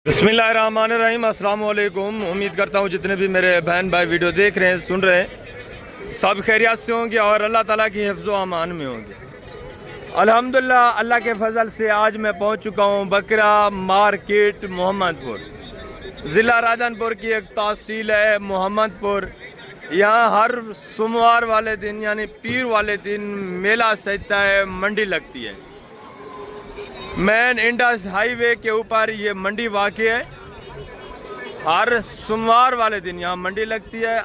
बिस्मिल्लाहिर्रहमानिर्रहीम। अस्सलाम वालेकुम। उम्मीद करता हूँ जितने भी मेरे बहन भाई वीडियो देख रहे हैं, सुन रहे हैं, सब खैरियत से होंगे और अल्लाह ताला की हिफ्ज़ व अमान में होंगे। अल्हम्दुलिल्लाह, अल्लाह के फजल से आज मैं पहुँच चुका हूँ बकरा मार्केट मोहम्मदपुर। ज़िला राजनपुर की एक तहसील है मोहम्मदपुर। यहाँ हर सोमवार वाले दिन यानी पीर वाले दिन मेला सजता है, मंडी लगती है। मेन इंडस हाईवे के ऊपर ये मंडी वाक़ई है। हर सोमवार वाले दिन यहाँ मंडी लगती है।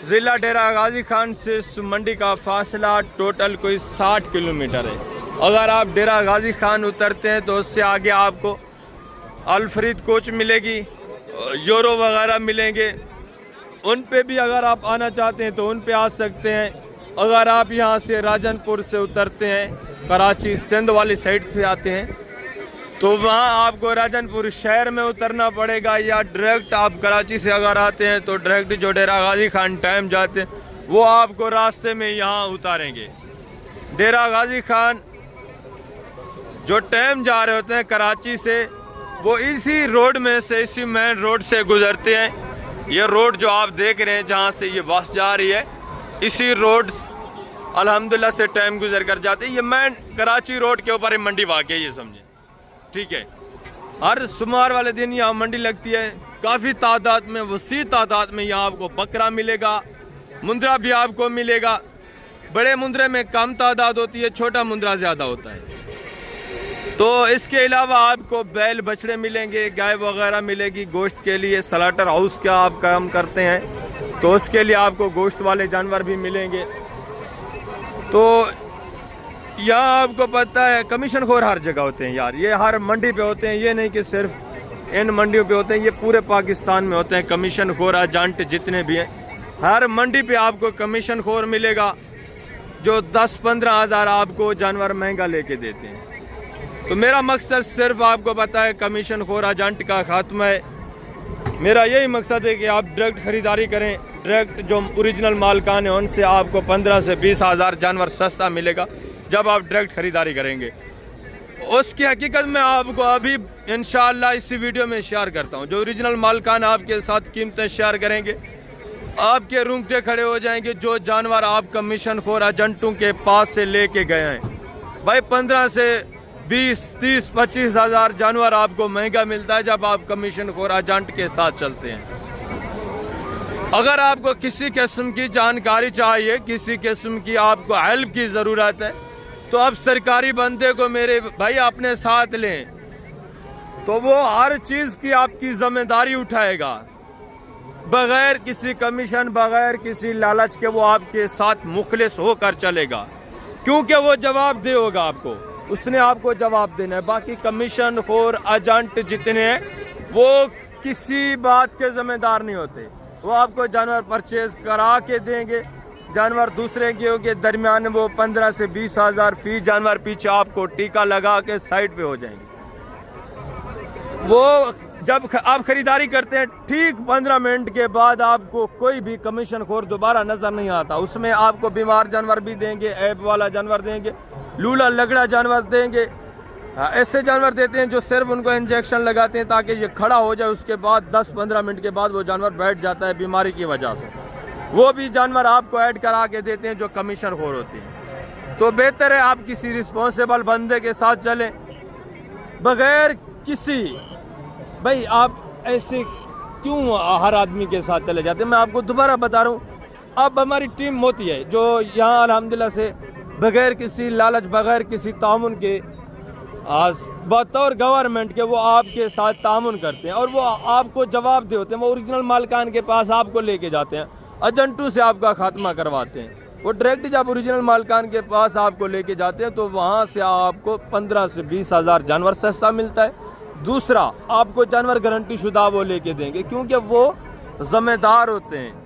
ज़िला डेरा गाजी खान से इस मंडी का फासला टोटल कोई 60 किलोमीटर है। अगर आप डेरा गाजी खान उतरते हैं तो उससे आगे आपको अल्फ्रीद कोच मिलेगी, यूरो वगैरह मिलेंगे। उन पे भी अगर आप आना चाहते हैं तो उन पे आ सकते हैं। अगर आप यहाँ से राजनपुर से उतरते हैं, कराची सिंध वाली साइड से आते हैं, तो वहाँ आपको राजनपुर शहर में उतरना पड़ेगा, या डायरेक्ट आप कराची से अगर आते हैं तो डायरेक्ट जो डेरा गाजी खान टाइम जाते हैं वो आपको रास्ते में यहाँ उतारेंगे। डेरा गाजी खान जो टाइम जा रहे होते हैं कराची से, वो इसी रोड में से, इसी मेन रोड से गुजरते हैं। ये रोड जो आप देख रहे हैं जहाँ से ये बस जा रही है, इसी रोड अल्हम्दुलिल्लाह से टाइम गुजर कर जाते हैं। ये मेन कराची रोड के ऊपर मंडी वाक़ई है, ये समझे, ठीक है। हर सोमवार वाले दिन यहाँ मंडी लगती है। काफ़ी तादाद में, वसी तादाद में यहाँ आपको बकरा मिलेगा, मुंद्रा भी आपको मिलेगा। बड़े मुंद्रे में कम तादाद होती है, छोटा मुंद्रा ज़्यादा होता है। तो इसके अलावा आपको बैल बछड़े मिलेंगे, गाय वगैरह मिलेगी गोश्त के लिए। स्लाटर हाउस का आप काम करते हैं तो उसके लिए आपको गोश्त वाले जानवर भी मिलेंगे। तो यहाँ आपको पता है कमीशन खोर हर जगह होते हैं यार, ये हर मंडी पे होते हैं। ये नहीं कि सिर्फ इन मंडियों पे होते हैं, ये पूरे पाकिस्तान में होते हैं कमीशन खोर एजेंट जितने भी हैं। हर मंडी पे आपको कमीशन खोर मिलेगा जो 10-15 हज़ार आपको जानवर महंगा लेके देते हैं। तो मेरा मकसद सिर्फ आपको पता है कमीशन खोर एजेंट का खात्मा है। मेरा यही मकसद है कि आप डायरेक्ट ख़रीदारी करें। डायरेक्ट जो ओरिजिनल मालकान है उनसे आपको 15 से 20 हज़ार जानवर सस्ता मिलेगा जब आप डायरेक्ट ख़रीदारी करेंगे। उसकी हकीकत में आपको अभी इंशाअल्लाह इसी वीडियो में शेयर करता हूं। जो ओरिजिनल मालकान आपके साथ कीमतें शेयर करेंगे, आपके रूंगटे खड़े हो जाएंगे। जो जानवर आप कमीशन खोर एजेंटों के पास से लेके गए हैं, भाई 15 से 20, 30, 25 हज़ार जानवर आपको महंगा मिलता है जब आप कमीशन खोर एजेंट के साथ चलते हैं। अगर आपको किसी किस्म की जानकारी चाहिए, किसी किस्म की आपको हेल्प की ज़रूरत है, तो आप सरकारी बंदे को मेरे भाई अपने साथ लें, तो वो हर चीज़ की आपकी जिम्मेदारी उठाएगा बगैर किसी कमीशन, बगैर किसी लालच के। वो आपके साथ मुखलिस होकर चलेगा, क्योंकि वो जवाबदेह होगा आपको, उसने आपको जवाब देना है। बाकी कमीशन खोर एजेंट जितने हैं वो किसी बात के ज़िम्मेदार नहीं होते। वो आपको जानवर परचेज करा के देंगे, जानवर दूसरे के दरमियान वो 15 से 20 हज़ार फी जानवर पीछे आपको टीका लगा के साइड पे हो जाएंगे। वो जब आप खरीदारी करते हैं, ठीक 15 मिनट के बाद आपको कोई भी कमीशन खोर दोबारा नज़र नहीं आता। उसमें आपको बीमार जानवर भी देंगे, ऐब वाला जानवर देंगे, लूला लगड़ा जानवर देंगे। ऐसे जानवर देते हैं जो सिर्फ उनको इंजेक्शन लगाते हैं ताकि ये खड़ा हो जाए, उसके बाद 10-15 मिनट के बाद वो जानवर बैठ जाता है बीमारी की वजह से। वो भी जानवर आपको ऐड करा के देते हैं जो कमीशन खोर होते हैं। तो बेहतर है आप किसी रिस्पॉन्सिबल बंदे के साथ चलें, बगैर किसी, भाई आप ऐसे क्यों हर आदमी के साथ चले जाते हैं। मैं आपको दोबारा बता रहा हूँ, अब हमारी टीम मोती है जो यहाँ अल्हम्दुलिल्लाह से बगैर किसी लालच, बगैर किसी तामुन के, बतौर गवर्नमेंट के वो आपके साथ तामुन करते हैं और वो आपको जवाब दे होते हैं। वो ओरिजिनल मालकान के पास आपको लेके जाते हैं, एजेंटों से आपका खात्मा करवाते हैं। वो डायरेक्ट जब ओरिजिनल मालकान के पास आपको लेके जाते हैं तो वहाँ से आपको 15 से 20 हज़ार जानवर सस्ता मिलता है। दूसरा, आपको जानवर गारंटी शुदा वो लेके देंगे, क्योंकि वो ज़िम्मेदार होते हैं।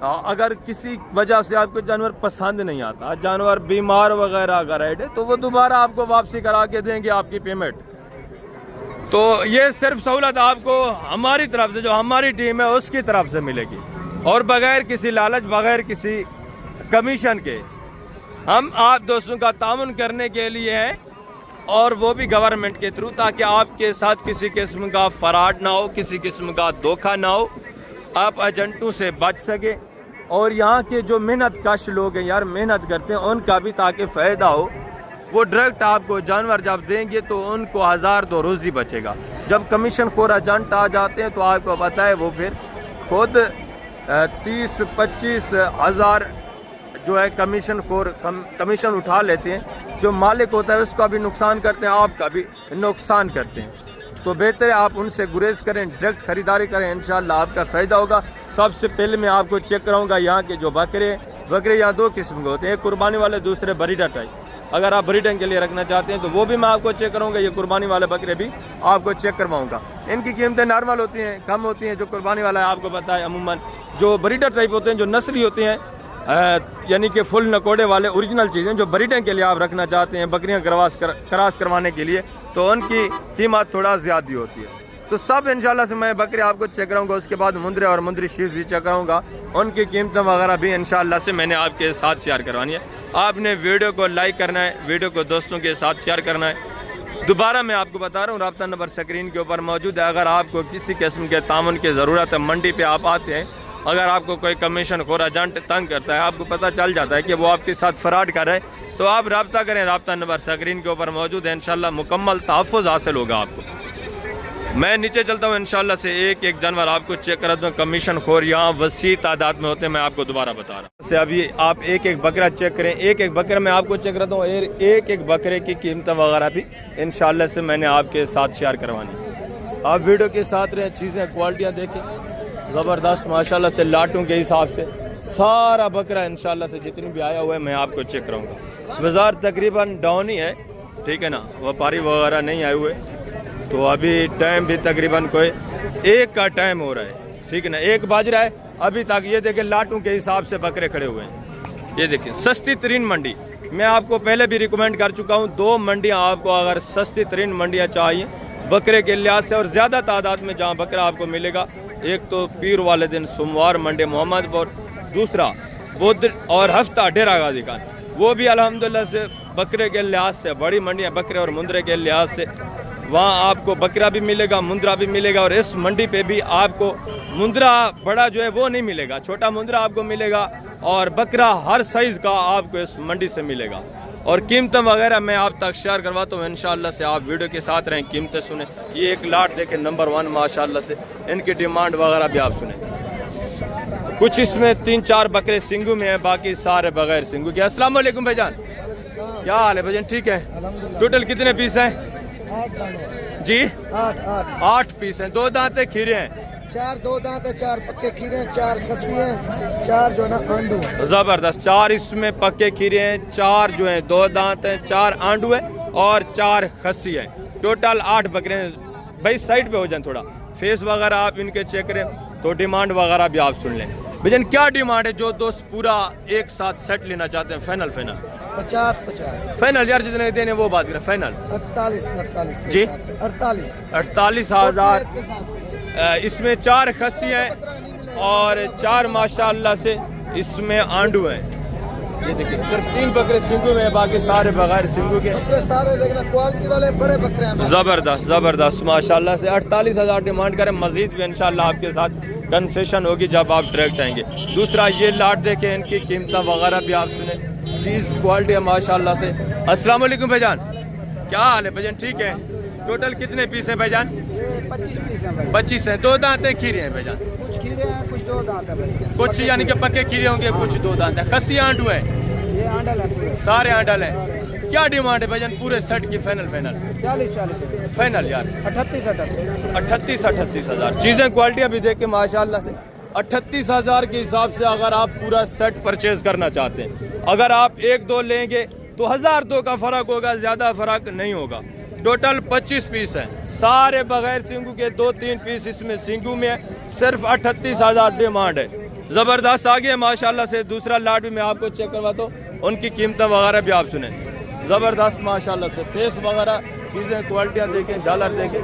अगर किसी वजह से आपको जानवर पसंद नहीं आता, जानवर बीमार वगैरह अगर है, तो वो दोबारा आपको वापसी करा के देंगे आपकी पेमेंट। तो ये सिर्फ सहूलत आपको हमारी तरफ से, जो हमारी टीम है उसकी तरफ से मिलेगी, और बगैर किसी लालच, बगैर किसी कमीशन के। हम आप दोस्तों का तामुन करने के लिए हैं और वो भी गवर्नमेंट के थ्रू, ताकि आपके साथ किसी किस्म का फ्रॉड ना हो, किसी किस्म का धोखा ना हो, आप एजेंटों से बच सके। और यहाँ के जो मेहनत कश लोग हैं यार, मेहनत करते हैं, उनका भी ताकि फ़ायदा हो। वो डायरेक्ट आपको जानवर जब देंगे तो उनको 1000-2 रोज़ी बचेगा। जब कमीशन खोर एजेंट आ जाते हैं तो आपको पता है वो फिर खुद 30-25 हज़ार जो है कमीशन उठा लेते हैं। जो मालिक होता है उसका भी नुकसान करते हैं, आपका भी नुकसान करते हैं। तो बेहतर है आप उनसे गुरेज करें, डायरेक्ट ख़रीदारी करें, इंशाल्लाह आपका फ़ायदा होगा। सबसे पहले मैं आपको चेक कराऊंगा यहाँ के जो बकरे यहाँ 2 किस्म के होते हैं, एक कुर्बानी वाले, दूसरे ब्रीडर टाइप। अगर आप ब्रीडिंग के लिए रखना चाहते हैं तो वो भी मैं आपको चेक करूँगा। ये कुर्बानी वाले बकरे भी आपको चेक करवाऊँगा। इनकी कीमतें नॉर्मल होती हैं, कम होती हैं। जो कुर्बानी वाला है आपको पता है अमूमन। जो ब्रीडर टाइप होते हैं, जो नस्ली होते हैं, यानी कि फुल नकोड़े वाले ओरिजिनल चीज़ें जो ब्रीडिंग के लिए आप रखना चाहते हैं, बकरियाँ क्रॉस करवाने के लिए, तो उनकी कीमत थोड़ा ज़्यादा होती है। तो सब इंशाल्लाह से मैं बकरे आपको चेक कराऊंगा। उसके बाद मुंद्रे और मुंद्री शीप भी चेक कराऊंगा, उनकी कीमतें वगैरह भी इंशाल्लाह से मैंने आपके साथ शेयर करवानी है। आपने वीडियो को लाइक करना है, वीडियो को दोस्तों के साथ शेयर करना है। दोबारा मैं आपको बता रहा हूँ, रब्ता नंबर स्क्रीन के ऊपर मौजूद है। अगर आपको किसी किस्म के तामुन की ज़रूरत है, मंडी पे आप आते हैं, अगर आपको कोई कमीशन खोर एजेंट तंग करता है, आपको पता चल जाता है कि वो आपके साथ फ्रॉड कर रहा है, तो आप रब्ता करें। रब्ता नंबर स्क्रीन के ऊपर मौजूद है। इंशाल्लाह मुकम्मल तहफ़्फ़ुज़ हासिल होगा आपको। मैं नीचे चलता हूँ, इंशाल्लाह से एक एक जानवर आपको चेक करा दूँ। कमीशन खोर यहाँ वसी तादाद में होते हैं, मैं आपको दोबारा बता रहा हूँ। से अभी आप एक एक बकरा चेक करें, एक एक बकरा मैं आपको चेक कराता हूँ। एक एक बकरे की कीमत वगैरह भी इंशाल्लाह से मैंने आपके साथ शेयर करवानी। आप वीडियो के साथ रहें, चीज़ें क्वालिटियाँ देखें, ज़बरदस्त माशाल्लाह से लाटों के हिसाब से सारा बकरा इंशाल्लाह से जितनी भी आया हुआ है मैं आपको चेक कराऊँगा। बाज़ार तकरीबन डाउन ही है, ठीक है ना, व्यापारी वगैरह नहीं आए हुए। तो अभी टाइम भी तकरीबन कोई 1 का टाइम हो रहा है, ठीक है ना, 1 बज रहा है अभी तक। ये देखें लाटों के हिसाब से बकरे खड़े हुए हैं। ये देखें सस्ती तरीन मंडी, मैं आपको पहले भी रिकमेंड कर चुका हूँ। 2 मंडियाँ आपको अगर सस्ती तरीन मंडियाँ चाहिए बकरे के लिहाज से, और ज़्यादा तादाद में जहाँ बकरा आपको मिलेगा, एक तो पीर वाले दिन सोमवार मंडी मोहम्मदपुर, दूसरा बुध और हफ्ता डेरा गाजी खान। वो भी अल्हम्दुलिल्लाह से बकरे के लिहाज से बड़ी मंडियाँ, बकरे और मुंद्रे के लिहाज से वहाँ आपको बकरा भी मिलेगा, मुंद्रा भी मिलेगा। और इस मंडी पे भी आपको मुंद्रा बड़ा जो है वो नहीं मिलेगा, छोटा मुंद्रा आपको मिलेगा, और बकरा हर साइज़ का आपको इस मंडी से मिलेगा। और कीमतें वगैरह मैं आप तक शेयर करवाता हूँ इंशाल्लाह से। आप वीडियो के साथ रहें, कीमतें सुने। ये एक लाट देखें नंबर 1 माशाल्लाह से, इनकी डिमांड वगैरह भी आप सुने। कुछ इसमें 3-4 बकरे सिंगू में हैं, बाकी सारे बगैर सिंगू के। अस्सलाम वालेकुम भाईजान, क्या हाल है भाईजान? ठीक है। टोटल कितने पीस हैं जी? 8 पीस हैं। 2 दांत खीरे हैं? 4 2 दांत है, 4 पक्के खीरे हैं, 4 खस्सी हैं, 4 जो है ना आंडू हैं। जबरदस्त। 4 इसमें पक्के खीरे हैं, 4 जो हैं 2 दांत हैं, 4 आंडू हैं और 4 खस्सी हैं। टोटल 8 बकरे हैं। भाई साइड पे हो जाए थोड़ा, फेस वगैरह आप इनके चेक करें, तो डिमांड वगैरह भी आप सुन लें। भजन क्या डिमांड है? जो दोस्त पूरा एक साथ सेट लेना चाहते हैं, फाइनल 50 फाइनल यार, जितने देने वो बात करें। फाइनल 48 जी, 48 हज़ार। इसमें 4 खस्सी हैं और 4 माशाअल्लाह से इसमें आंडू हैं। ये देखिए सिर्फ 3 बकरे सिंगू में, बाकी सारे बगैर सिंगू के। बकरे सारे देखना क्वालिटी वाले बड़े बकरे हैं। जबरदस्त माशाल्लाह से। 48,000 डिमांड करें, मजीद भी इंशाल्लाह आपके साथ कंसेशन होगी जब आप डायरेक्ट आएंगे। दूसरा ये लाट देखें, इनकी कीमत वगैरह भी आप सुने, चीज़ क्वालिटी है माशाल्लाह से। अस्सलाम वालेकुम भाईजान, क्या हाल है भाईजान? ठीक है। टोटल कितने पीस हैं भाईजान? 25 हैं। 2 दांत खीरे हैं भाईजान? कुछ खीरे हैं, कुछ 2 दांत है। कुछ यानी कि पक्के खीरे होंगे, कुछ 2 दांत है। खस्सी आंडू है? ये आंडल है, सारे आंडल हैं। क्या डिमांड है भाईजान पूरे सेट की? फाइनल 40 फाइनल यार 38,000। चीज़ें क्वालिटी अभी देख के माशाल्लाह से 38,000 के हिसाब से अगर आप पूरा सेट परचेज करना चाहते हैं, अगर आप 1-2 लेंगे तो 1000-2 का फ़र्क होगा, ज़्यादा फ़र्क नहीं होगा। टोटल 25 पीस हैं, सारे बगैर सिंगू के। 2-3 पीस इसमें सिंगू में है। सिर्फ 38,000 डिमांड है। ज़बरदस्त आगे माशाल्लाह से। दूसरा लाट भी मैं आपको चेक करवाता हूँ, उनकी कीमतें वगैरह भी आप सुने। ज़बरदस्त माशाल्लाह से, फेस वगैरह चीज़ें क्वालिटियाँ देखें, झालर देखें,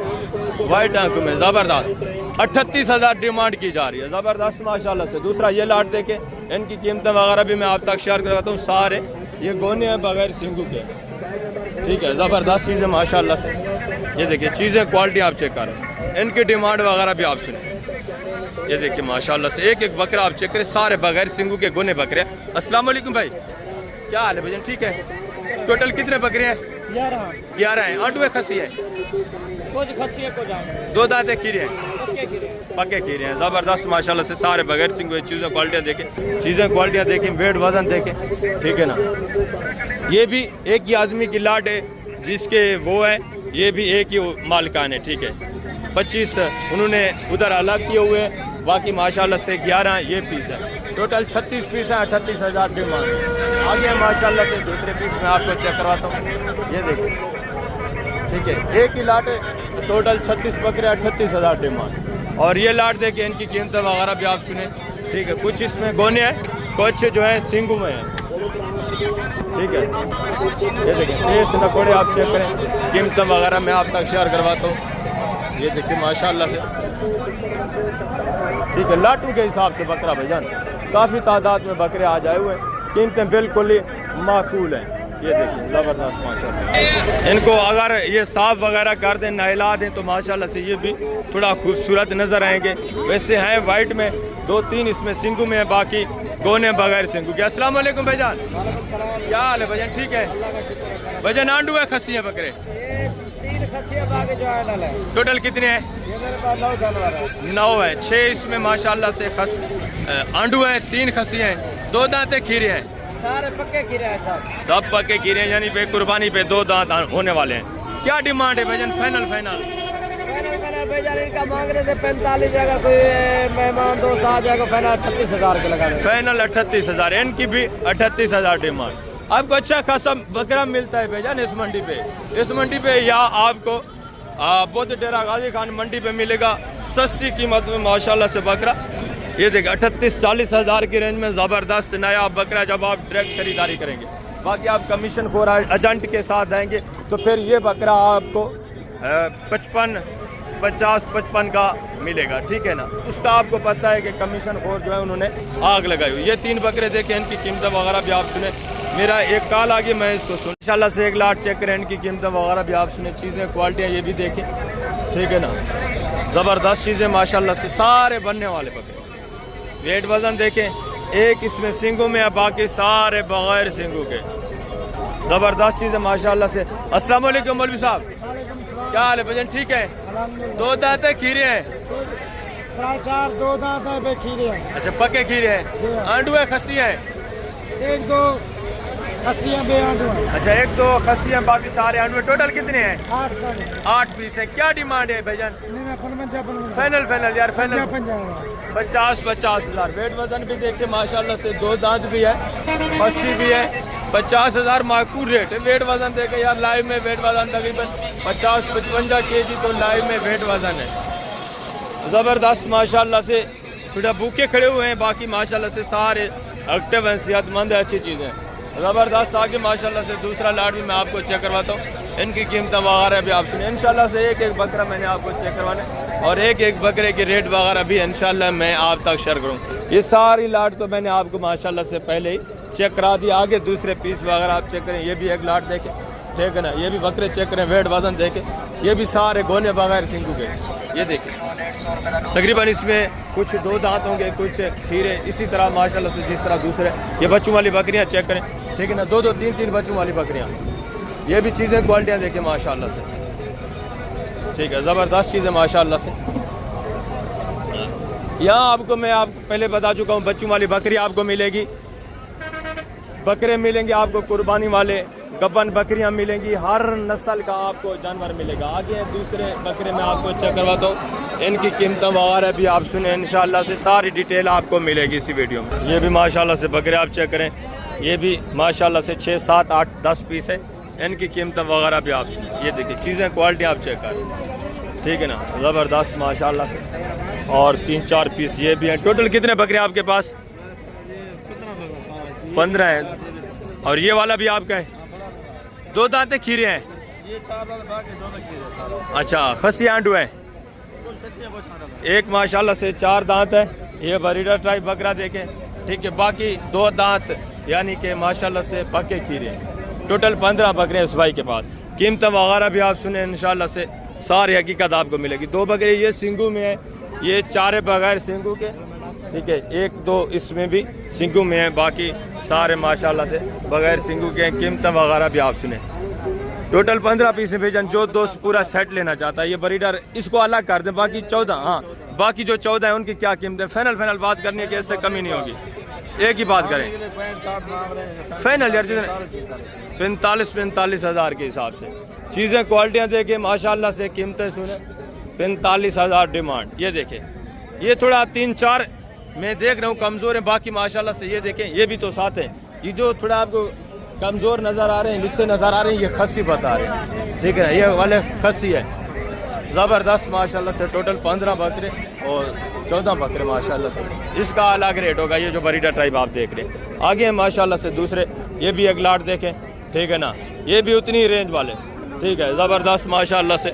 वाइट आंखों में ज़बरदस्त। 38,000 डिमांड की जा रही है, ज़बरदस्त माशाल्लाह से। दूसरा ये लाट देखें, इनकी कीमतें वगैरह भी मैं आप तक शेयर करवाता हूँ। सारे ये गोने हैं बगैर सिंगू के। ठीक है, ज़बरदस्त चीज़ें माशाल्लाह से। ये देखिए चीज़ें क्वालिटी आप चेक कर रहे हैं, इनकी डिमांड वगैरह भी आप सुने। ये देखिए माशाल्लाह से एक एक बकरा आप चेक करें, सारे बगैर सिंगू के गुने बकरे। अस्सलाम वालेकुम भाई, क्या हाल है भजन? ठीक है। टोटल कितने बकरे हैं? 11 हैं। आंडू खसी है? कुछ खसी है, कुछ आंडू। दो दांते खीरे हैं, पक्के खीरे हैं। ज़बरदस्त माशाल्लाह से सारे बगैर सिंगू। चीज़ें क्वालिटियाँ देखें, चीज़ें क्वालिटियाँ देखें, वेट वजन देखें, ठीक है ना। ये भी एक ही आदमी की लाट है जिसके वो है, ये भी एक ही मालिकान है, ठीक है। 25 उन्होंने उधर अलग किए हुए हैं, बाकी माशाल्लाह से 11 ये पीस है। टोटल 36 पीस हैं, 38,000 डिमांड। आगे माशाल्लाह से दूसरे पीस में आपको चेक करवाता हूँ। ये देखिए, ठीक है, एक ही लाट है, तो टोटल 36 बकरे, 38,000 डिमांड। और ये लाट देखिए, इनकी कीमत वगैरह भी आप सुने, ठीक है। कुछ इसमें गोने हैं, कुछ जो है सिंगू में है, ठीक है। ये देखिए फेस नकोड़े आप चेक करें, कीमत वगैरह मैं आप तक शेयर करवाता हूँ। ये देखिए माशाल्लाह से, ठीक है। लाटू के हिसाब से बकरा भाईजान, काफ़ी तादाद में बकरे आ जाए हुए, कीमतें बिल्कुल ही माकूल हैं। ये देखिए ज़बरदस्त माशाल्लाह। इनको अगर ये साफ वगैरह कर दें, नहला दें, तो माशाल्लाह से ये भी थोड़ा खूबसूरत नज़र आएंगे। वैसे हैं वाइट में, 2-3 इसमें सिंगू में है, बाकी गोने बगैर सिंगू के। अस्सलाम वालेकुम भाईजान, क्या हाल है भाईजान? ठीक है भाईजान। आंडू है खसी है बकरे? 3 खसियां बाकी जो है। टोटल कितने हैं? ये मेरे पास 9 जानवर है। 9 है। 6 इसमें माशाल्लाह से आंडू है, 3 खसी हैं, 2 दांते खीरे हैं, सारे पक्के खीरे हैं सर। सब पक्के खीरे हैं, यानी पे कुर्बानी पे 2 दांत होने वाले हैं। क्या डिमांड है भाईजान? फाइनल भाईजान इनका मांग रहे थे 45। अगर कोई मेहमान दोस्त आ जाएगा फाइनल 38,000 के लगा रहे। फाइनल 38,000, इनकी भी 38,000 डिमांड। आपको अच्छा खासा बकरा मिलता है भाईजान इस मंडी पे। इस मंडी पे या आपको बुद्ध डेरा गाजी खान मंडी पे मिलेगा सस्ती कीमत में माशाल्लाह से बकरा। ये देखिए 38-40,000 की रेंज में ज़बरदस्त नया बकरा, जब आप डायरेक्ट खरीदारी करेंगे। बाकी आप कमीशन खोर एजेंट के साथ आएंगे तो फिर ये बकरा आपको 50-55 का मिलेगा, ठीक है ना। उसका आपको पता है कि कमीशन खोर जो है उन्होंने आग लगाई हुई। ये 3 बकरे देखें, इनकी कीमत वगैरह भी आप सुने। मेरा एक कॉल आ गई, मैं इसको सुन इंशाल्लाह से एक लाट चेक करें, इनकी कीमत वगैरह भी आप सुने। चीज़ें क्वालिटियाँ ये भी देखें, ठीक है ना। ज़बरदस्त चीज़ें माशाल्लाह से, सारे बनने वाले बकरे। वेट वज़न देखें, एक इसमें सिंगू में है, बाकी सारे बगैर सिंगू के। ज़बरदस्त चीज़ें माशाल्लाह से। अस्सलाम वालेकुम मौलवी साहब, क्या हाल है भजन? ठीक है। 2 दांत खीरे हैं? 2 दांत है खीरे हैं। अच्छा, पक्के खीरे हैं। आंडू है खसी है? 1-2 खसियां बे आंडू हैं। अच्छा, 1-2 खसी हैं, बाकी सारे आंडू हैं। टोटल कितने हैं? 8 पीस है। क्या डिमांड है भाईजान? फाइनल यार, फाइनल 50,000। वेट वजन भी देखिए माशाल्लाह से, 2 दांत भी है, खसी भी है। 50,000 माकूल रेट है। वेट वजन देखे यार, लाइव में वेट वजन तकरीबन 50-55 kg तो लाइव में वेट वजन है। ज़बरदस्त माशाल्लाह से, थोड़ा भूखे खड़े हुए हैं, बाकी माशाल्लाह से सारे एक्टिव हैं, सेहतमंद है, अच्छी चीज़ें ज़बरदस्त। आगे माशाल्लाह से दूसरा लाट भी मैं आपको चेक करवाता हूँ, इनकी कीमत वगैरह भी आप सुनिए। इंशाल्लाह से एक एक बकरा मैंने आपको चेक करवाना, और एक एक बकरे के रेट वगैरह भी इंशाल्लाह मैं आप तक शेयर करूँ। ये सारी लाट तो मैंने आपको माशाल्लाह से पहले ही चेक करा दिया। आगे दूसरे पीस वगैरह आप चेक करें। ये भी एक लाट देखें, ठीक है ना। ये भी बकरे चेक करें, वेट वजन देखें। ये भी सारे गोने बगैर सिंगू के। ये देखें, तकरीबन इसमें कुछ 2 दांत होंगे, कुछ खीरे, इसी तरह माशाल्लाह से जिस तरह दूसरे। ये बच्चों वाली बकरियां चेक करें, ठीक है ना। 2-2, 3-3 बच्चों वाली बकरियां। ये भी चीज़ें क्वालिटियाँ देखें माशाल्लाह से, ठीक है। ज़बरदस्त चीज़ें माशाल्लाह से। यहाँ आपको मैं आपको पहले बता चुका हूँ, बच्चों वाली बकरी आपको मिलेगी, बकरे मिलेंगे आपको कुर्बानी वाले, गब्बन बकरियां मिलेंगी, हर नस्ल का आपको जानवर मिलेगा। आगे दूसरे बकरे में आपको चेक करवाता हूँ, इनकी कीमत वगैरह भी आप सुने। इंशाल्लाह से सारी डिटेल आपको मिलेगी इसी वीडियो में। ये भी माशाल्लाह से बकरे आप चेक करें, ये भी माशाल्लाह से 6, 7, 8, 10 पीस है, इनकी कीमत वगैरह भी आप सुने। ये देखिए चीज़ें क्वालिटी आप चेक करें, ठीक है ना। ज़बरदस्त माशाल्लाह से। और 3-4 पीस ये भी हैं। टोटल कितने बकरे आपके पास? 15 हैं। और ये वाला भी आपका है? 2 दांते खीरे हैं? ये 4 दांत बाकी 2 खीरे। अच्छा, खसी आंडू है? एक माशाल्लाह से 4 दांत है। ये बरीडर टाइप बकरा देखें, ठीक है। बाकी 2 दांत यानी कि माशाल्लाह से पक्के खीरे हैं। टोटल 15 बकरे हैं इस भाई के पास। कीमत वगैरह भी आप सुने इंशाल्लाह से सारी हकीकत आपको मिलेगी। 2 बकरे ये सिंगू में है, ये 4 बगैर सिंगू के, ठीक है। 1-2 इसमें भी सिंगू में है, बाकी सारे माशाल्लाह से बगैर सिंगू के हैं। कीमत वगैरह भी आप सुने। टोटल 15 पीस है भेजन। जो दोस्त पूरा सेट लेना चाहता है, ये ब्रीडर इसको अलग कर दें, बाकी 14, हाँ बाकी जो 14 है उनकी क्या कीमत है, फाइनल बात करनी है कि इससे कमी नहीं होगी, एक ही बात करें फाइनल यार, जितने 45 हज़ार के हिसाब से। चीज़ें क्वालिटियाँ देखें माशाल्लाह से, कीमतें सुने 45 हज़ार डिमांड। ये देखें, ये थोड़ा 3-4 मैं देख रहा हूँ कमज़ोर है, बाकी माशाल्लाह से ये देखें, ये भी तो साथ है। ये जो थोड़ा आपको कमज़ोर नज़र आ रहे हैं, लिस्से नज़र आ रहे हैं, ये खस्सी बता रहे हैं, ठीक है। ये वाले खस्सी है, ज़बरदस्त माशाल्लाह से। टोटल 15 बकरे और 14 बकरे माशाल्लाह से। इसका अलग रेट होगा, ये जो ब्रीडर टाइप आप देख रहे हैं। आगे हैं माशाल्लाह से दूसरे, ये भी एक लाट देखें, ठीक है ना, ये भी उतनी रेंज वाले, ठीक है, ज़बरदस्त माशाल्लाह से।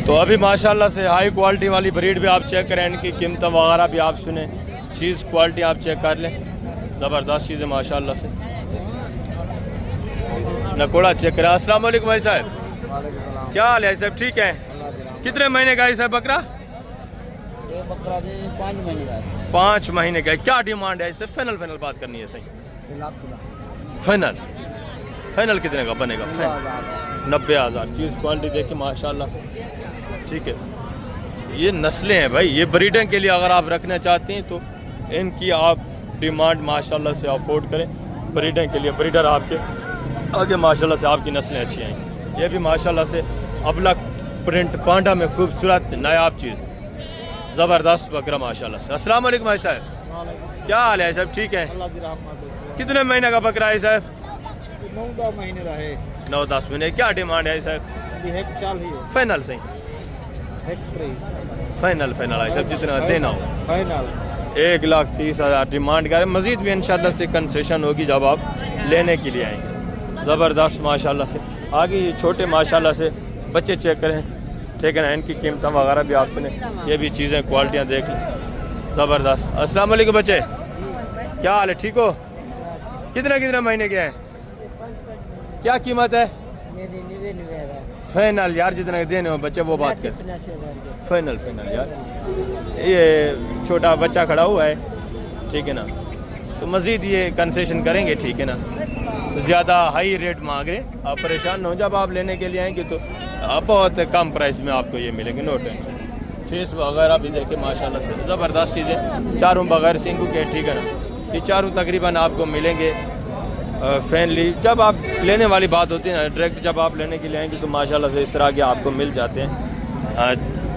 तो अभी माशाल्लाह से हाई क्वालिटी वाली ब्रीड भी आप चेक करें, इनकी कीमत वगैरह भी आप सुने, चीज़ क्वालिटी आप चेक कर लें, ज़बरदस्त चीज़ें माशाल्लाह से। नकोड़ा चेक करें। अस्सलाम वालेकुम भाई साहब, क्या हाल है साहब, ठीक है। कितने महीने का है साहब बकरा? ये बकरा 5 महीने का है। 5 महीने का है। क्या डिमांड है इससे? फाइनल बात करनी है सही, फाइनल कितने का बनेगा? 90,000। चीज़ क्वालिटी देखिए माशाल्लाह से, ठीक है। ये नस्लें हैं भाई, ये ब्रीडिंग के लिए अगर आप रखना चाहते हैं तो इनकी आप डिमांड माशाल्लाह से अफोर्ड करें ब्रीडिंग के लिए। ब्रीडर आपके आगे माशाल्लाह से आपकी नस्लें अच्छी आएंगी। ये भी माशाल्लाह से अबलक प्रिंट पांडा में खूबसूरत नायाब चीज़, ज़बरदस्त बकरा माशाल्लाह से। अस्सलाम वालेकुम भाई साहब, क्या हाल है साहब, ठीक है। कितने महीने का बकरा है साहब? 9-10 महीने रहे। 9-10 महीने। क्या डिमांड है साहब? फाइनल सही, फाइनल है साहब, जितना देना हो। फाइनल 1,30,000 डिमांड का है। मजीद भी इंशाल्लाह से कंसेशन होगी जब आप लेने के लिए आएंगे। ज़बरदस्त माशाल्लाह से। आगे ये छोटे माशाल्लाह से बच्चे चेक करें, ठीक है ना, इनकी कीमत वगैरह भी आप सुने, ये भी चीज़ें क्वालिटियाँ देख लें, ज़बरदस्त। अस्सलाम वालेकुम बच्चे, क्या हाल है, ठीक हो? कितने महीने के हैं? क्या कीमत है? फाइनल यार, जितना देने हो बच्चे वो बात कर। फाइनल यार, ये छोटा बच्चा खड़ा हुआ है, ठीक है ना, तो मज़ीद ये कंसेशन करेंगे, ठीक है ना। ज़्यादा हाई रेट मांग रहे, आप परेशान न हो, जब आप लेने के लिए आएंगे तो बहुत कम प्राइस में आपको ये मिलेंगे, नो टेंशन। फेस वगैरह भी देखे माशाल्लाह से, ज़बरदस्त चीज़ें। चारों बगैर सिंगू के, ठीक है ना, ये चारों तकरीबन आपको मिलेंगे फैनली। जब आप लेने वाली बात होती है ना, डायरेक्ट जब आप लेने के लिए आएंगे तो माशाल्लाह से इस तरह के आपको मिल जाते हैं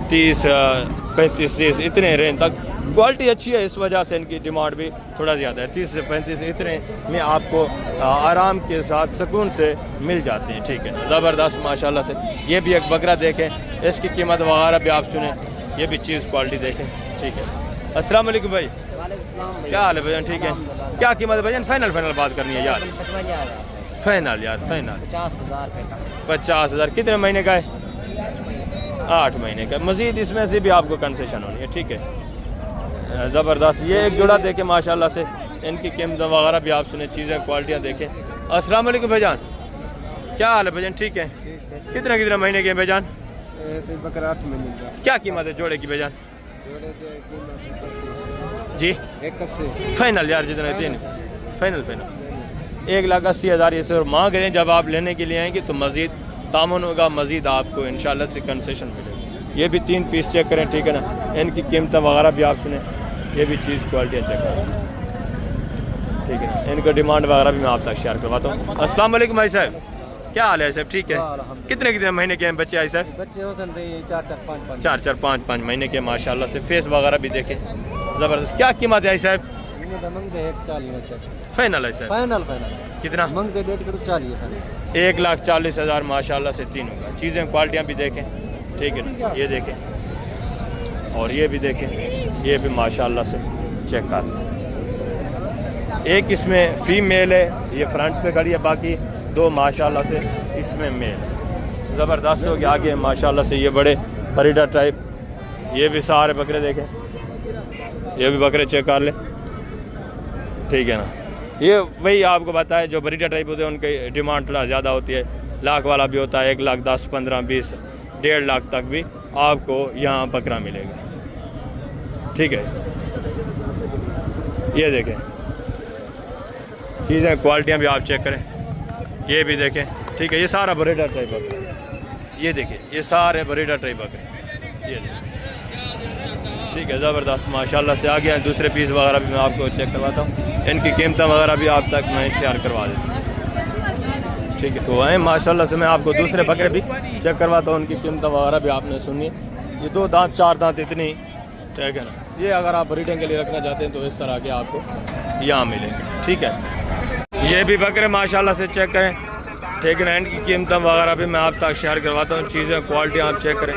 30-35 इतने रेंज तक। क्वालिटी अच्छी है, इस वजह से इनकी डिमांड भी थोड़ा ज़्यादा है। 30 से 35 इतने में आपको आराम के साथ सुकून से मिल जाते हैं, ठीक है। ज़बरदस्त माशाल्लाह से। ये भी एक बकरा देखें, इसकी कीमत वगैरह भी आप सुने, ये भी चीज़ क्वालिटी देखें, ठीक है। अस्सलाम वालेकुम भाई, क्या हाल है भैया, ठीक है। क्या कीमत है भैया? फाइनल बात करनी है यार, फाइनल यार, फाइनल 50,000। कितने महीने का है? 8 महीने का। मज़ीद इसमें से भी आपको कंसेशन होनी है, ठीक है। ज़बरदस्त। ये एक जोड़ा देखें माशाल्लाह से, इनकी कीमत वगैरह भी आप सुने, चीज़ें क्वालिटियाँ देखें। अस्सलाम वालेकुम भाईजान, क्या हाल है भाईजान, ठीक है। कितने महीने के हैं भाईजान? बकरा 8 महीने का। क्या कीमत है जोड़े की भाईजान? जी 81। फाइनल यार, जितना देने फाइनल 1,80,000 ये सर मांग रहे हैं। जब आप लेने के लिए आएंगे तो मज़ीद तामुन होगा, मज़ीद आपको इंशाल्लाह से कंसेशन मिलेगा। ये भी 3 पीस चेक करें, ठीक है ना, इनकी कीमत वगैरह भी आप सुने, ये भी चीज़ क्वालिटी चेक करें, ठीक है ना। इनका डिमांड वगैरह भी मैं आप तक शेयर करवाता हूँ। अस्सलाम वालेकुम भाई साहब, क्या हाल है साहब, ठीक है। कितने महीने के हैं बच्चे आई साहब? बच्चे होते हैं 4-4, 5-5। 4-4, 5-5 महीने के माशाल्लाह से। फेस वगैरह भी देखें, ज़बरदस्त। क्या कीमत है आई साहब? फाइनल है सर? फाइनल कितना? 1,40,000 माशाल्लाह से 3 होगा। चीज़ें क्वालिटियाँ भी देखें, ठीक है ना, ये देखें और ये भी देखें, ये भी माशाल्लाह से चेक कर लें। एक इसमें फीमेल है, ये फ्रंट पे खड़ी है, बाकी 2 माशाल्लाह से इसमें मेल है। ज़बरदस्त हो गया। आगे माशाल्लाह से ये बड़े ब्रीडर टाइप, ये भी सारे बकरे देखें, ये भी बकरे चेक कर ले, ठीक है ना। ये वही आपको बताया जो ब्रीडर टाइप होते हैं उनकी डिमांड थोड़ा ज़्यादा होती है, लाख वाला भी होता है, 1 लाख 10, 15, 20, 1.5 लाख तक भी आपको यहाँ बकरा मिलेगा। ठीक है, ये देखें चीज़ें, क्वालिटियाँ भी आप चेक करें, ये भी देखें। ठीक है, ये सारा ब्रीडर टाइप बकरा, ये देखिए ये सारे ब्रीडर टाइप बकरे, ये देखें। ठीक है, ज़बरदस्त माशाल्लाह से आ गया। दूसरे पीस वगैरह भी मैं आपको चेक करवाता हूँ, इनकी कीमतें वगैरह भी आप तक मैं शेयर करवा देता हूँ। ठीक है, तो आए माशाल्लाह से मैं आपको दूसरे बकरे भी चेक करवाता हूँ, उनकी कीमतें वगैरह भी आपने सुनी। ये 2 दांत 4 दांत इतनी, ठीक है ना। ये अगर आप ब्रीडिंग के लिए रखना चाहते हैं तो इस तरह के आपको यहाँ मिलेंगे। ठीक है, ये भी बकरे माशाल्लाह से चेक करें, ठीक है ना। इनकी कीमतें वगैरह भी मैं आप तक शेयर करवाता हूँ, चीज़ें क्वालिटी आप चेक करें।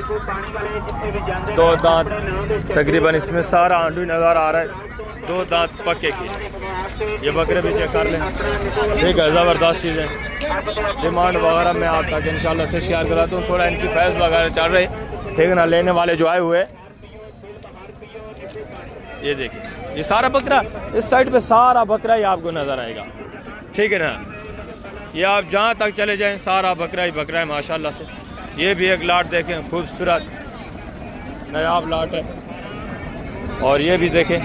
2 दांत तकरीबन इसमें सारा आंडू नज़र आ रहा है, 2 दांत पक्के की। ये बकरे भी चेक कर लें। ठीक है, ज़बरदस्त चीज़ें, डिमांड वगैरह मैं आप तक इंशाल्लाह से शेयर कराता हूँ। थोड़ा इनकी पैस वगैरह चल रही, ठीक है ना। लेने वाले जो आए हुए, ये देखिए ये सारा बकरा, इस साइड पे सारा बकरा ही आपको नज़र आएगा। ठीक है ना, ये आप जहाँ तक चले जाएं सारा बकरा ही बकरा है माशाल्लाह से। ये भी एक लाट देखें, खूबसूरत नायाब लाट है, और ये भी देखें,